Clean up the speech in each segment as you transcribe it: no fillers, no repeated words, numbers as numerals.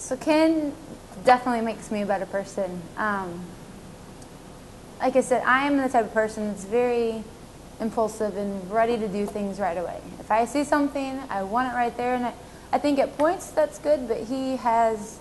So Ken definitely makes me a better person. Like I said, I am the type of person that's very impulsive and ready to do things right away. If I see something, I want it right there, and I think at points that's good, but he has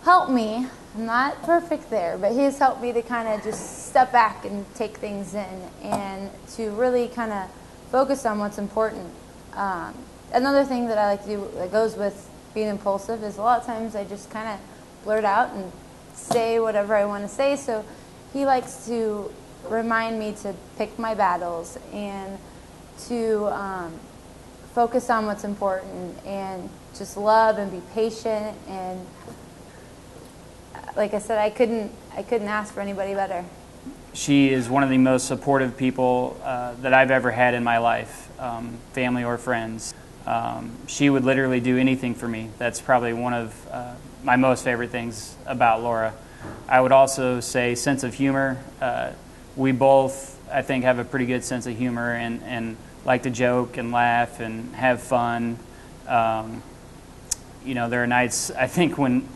helped me. I'm not perfect there, but he has helped me to kind of just step back and take things in and to really kind of focus on what's important. Another thing that I like to do that goes with being impulsive is a lot of times I just kind of blurt out and say whatever I want to say. So he likes to remind me to pick my battles and to focus on what's important and just love and be patient. And like I said, I couldn't ask for anybody better. She is one of the most supportive people that I've ever had in my life, family or friends. She would literally do anything for me. That's probably one of my most favorite things about Laura. I would also say sense of humor. We both, I think, have a pretty good sense of humor and like to joke and laugh and have fun. You know, there are nights, I think, when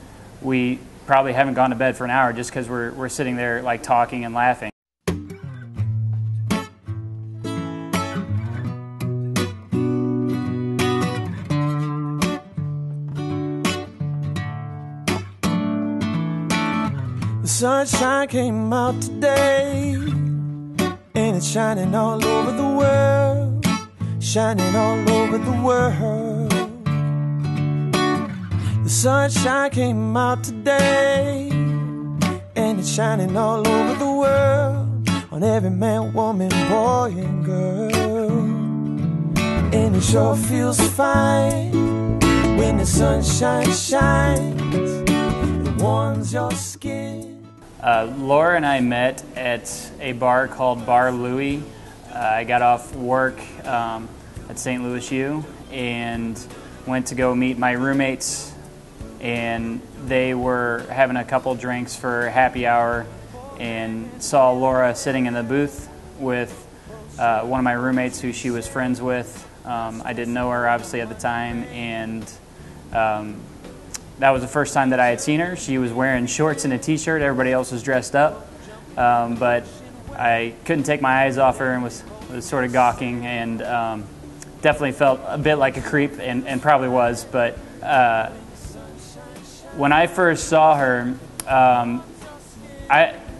we probably haven't gone to bed for an hour just because we're sitting there like talking and laughing. The sunshine came out today, and it's shining all over the world, shining all over the world. The sunshine came out today, and it's shining all over the world, on every man, woman, boy, and girl. And it sure feels fine when the sunshine shines, it warms your skin. Laura and I met at a bar called Bar Louie. I got off work at St. Louis U and went to go meet my roommates, and they were having a couple drinks for happy hour and saw Laura sitting in the booth with one of my roommates who she was friends with. I didn't know her obviously at the time, and that was the first time that I had seen her. She was wearing shorts and a t-shirt. Everybody else was dressed up. But I couldn't take my eyes off her and was sort of gawking, and definitely felt a bit like a creep, and probably was. But when I first saw her,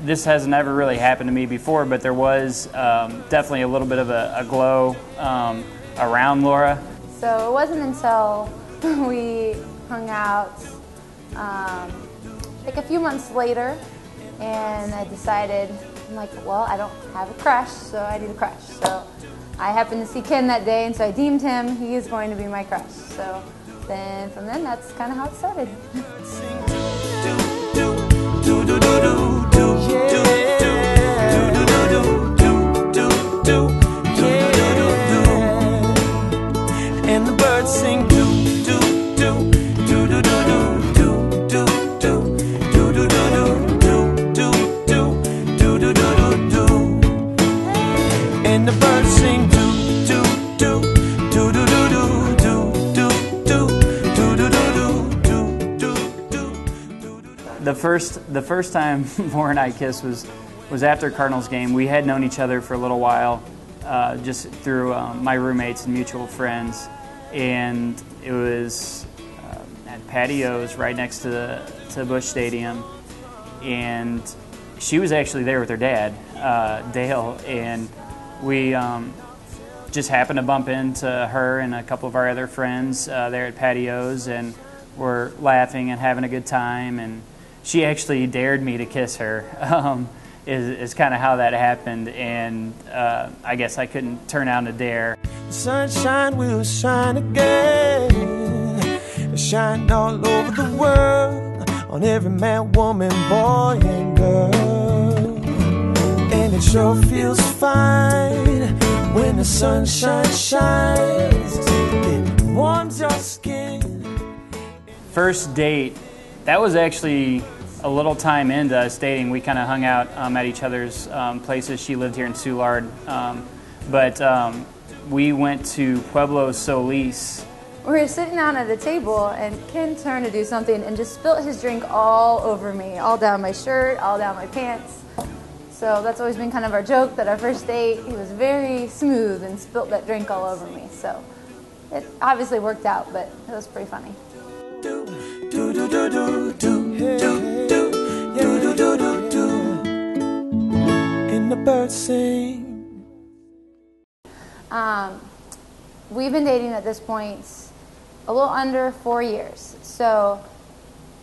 this has never really happened to me before, but there was definitely a little bit of a glow around Laura. So it wasn't until we hung out like a few months later, and I decided, I'm like, well, I don't have a crush, so I need a crush. So I happened to see Ken that day, and so I deemed him, he is going to be my crush. So then from then, that's kind of how it started. And the birds sing do do do do do do do do do do do do do do do do do do. And the birds sing do do do do do do do do do do do do do. The first time Laura and I kissed was after a Cardinals game. We had known each other for a little while, just through my roommates and mutual friends. And it was at Patios right next to Busch Stadium, and she was actually there with her dad, Dale, and we just happened to bump into her and a couple of our other friends there at Patios, and were laughing and having a good time, and she actually dared me to kiss her. Is kind of how that happened, and I guess I couldn't turn down a dare. The sunshine will shine again, shine all over the world, on every man, woman, boy, and girl. And it sure feels fine when the sunshine shines, it warms your skin. First date, that was actually a little time into us dating. We kind of hung out at each other's places. She lived here in Soulard, but we went to Pueblo Solis We were sitting down at a table, and Ken turned to do something and just spilt his drink all over me, all down my shirt, all down my pants. So that's always been kind of our joke, that our first date, he was very smooth and spilt that drink all over me. So it obviously worked out, but it was pretty funny. And the birds sing. We've been dating at this point a little under 4 years. So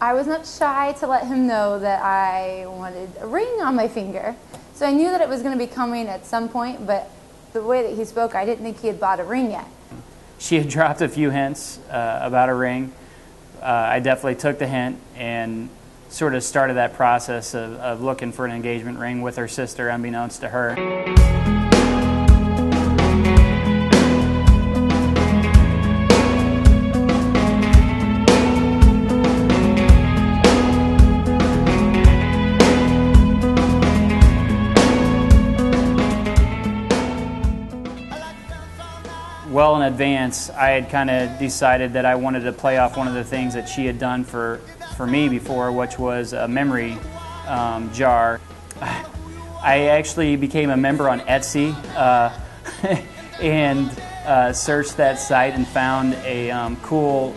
I was not shy to let him know that I wanted a ring on my finger. So I knew that it was going to be coming at some point, but the way that he spoke, I didn't think he had bought a ring yet. She had dropped a few hints about a ring. I definitely took the hint and sort of started that process of looking for an engagement ring with her sister, unbeknownst to her. Well in advance, I had kind of decided that I wanted to play off one of the things that she had done for me before, which was a memory jar. I actually became a member on Etsy and searched that site and found a cool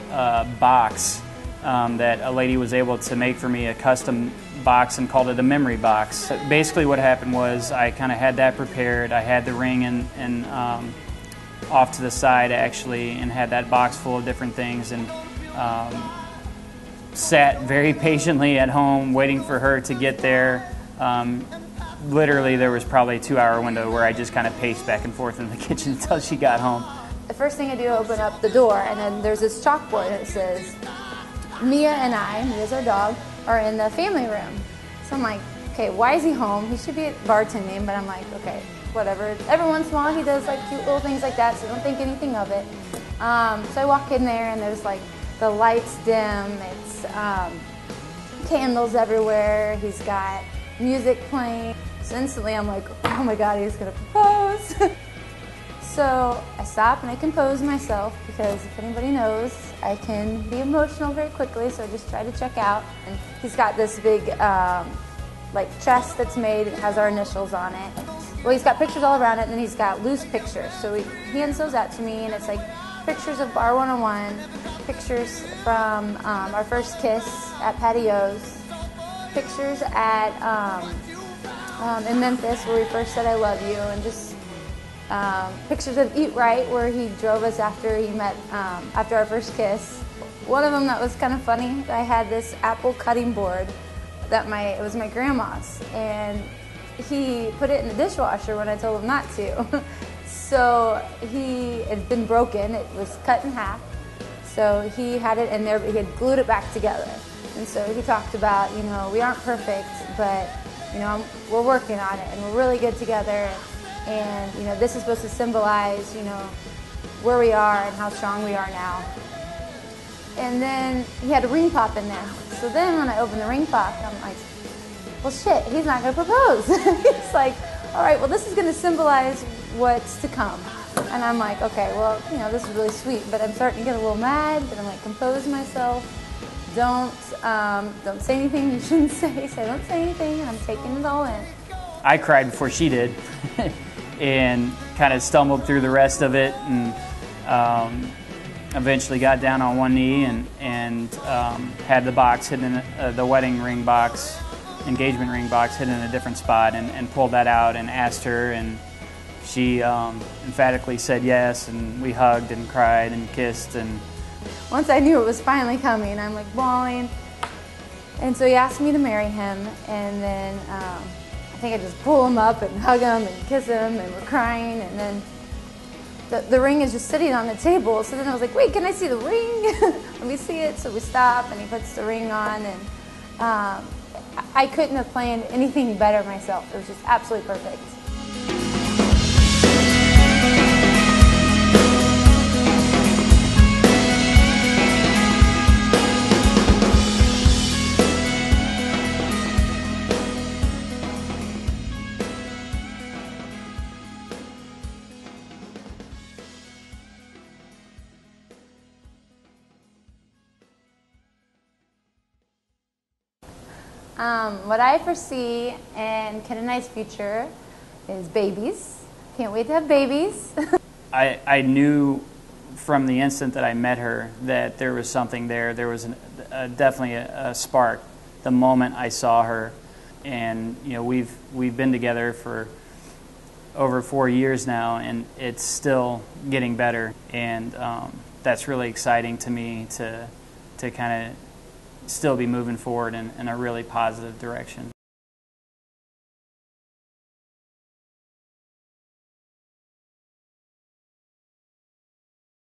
box that a lady was able to make for me, a custom box, and called it a memory box. Basically what happened was I kind of had that prepared. I had the ring and off to the side actually, and had that box full of different things, and sat very patiently at home waiting for her to get there. Literally there was probably a 2-hour window where I just kind of paced back and forth in the kitchen until she got home. The first thing I do, open up the door, and then there's this chalkboard that says, Mia and I, Mia's our dog, are in the family room. So I'm like, okay, why is he home? He should be bartending, but I'm like, okay, whatever. Every once in a while he does like cute little things like that, so don't think anything of it. So I walk in there, and there's like the lights dim, it's candles everywhere, he's got music playing. So instantly I'm like, oh my God, he's gonna propose. So I stop and I compose myself, because if anybody knows, I can be emotional very quickly, so I just try to check out. And he's got this big like chest that's made, it has our initials on it. Well, he's got pictures all around it, and then he's got loose pictures. So he hands those out to me, and it's like pictures of Bar 101, pictures from our first kiss at Patios, pictures at in Memphis where we first said I love you, and just pictures of Eat Right where he drove us after he met after our first kiss. One of them that was kind of funny, I had this apple cutting board that it was my grandma's, and he put it in the dishwasher when I told him not to. So it had been broken, it was cut in half. So he had it in there, but he had glued it back together. And so he talked about, you know, we aren't perfect, but, you know, we're working on it, and we're really good together. And, you know, this is supposed to symbolize, you know, where we are and how strong we are now. And then he had a ring pop in there. So then when I opened the ring pop, I'm like, well, shit, he's not going to propose. He's like, all right, well, this is going to symbolize what's to come. And I'm like, okay, well, you know, this is really sweet, but I'm starting to get a little mad, but I'm like, compose myself. Don't say anything you shouldn't say. So I don't say anything, and I'm taking it all in. I cried before she did, and kind of stumbled through the rest of it, and eventually got down on one knee and had the box hidden in the wedding ring box, engagement ring box, hidden in a different spot, and pulled that out and asked her, and she emphatically said yes, and we hugged and cried and kissed. And once I knew it was finally coming, I'm like bawling. And so he asked me to marry him, and then I think I just pull him up and hug him and kiss him, and we're crying, and then the ring is just sitting on the table. So then I was like, wait, can I see the ring? Let me see it. So we stop, and he puts the ring on, and I couldn't have planned anything better myself. It was just absolutely perfect. What I foresee in Ken and I's future is babies. Can't wait to have babies. I knew from the instant that I met her that there was something there. There was definitely a spark the moment I saw her. And we've been together for over 4 years now, and it's still getting better. And that's really exciting to me to kind of still be moving forward in a really positive direction.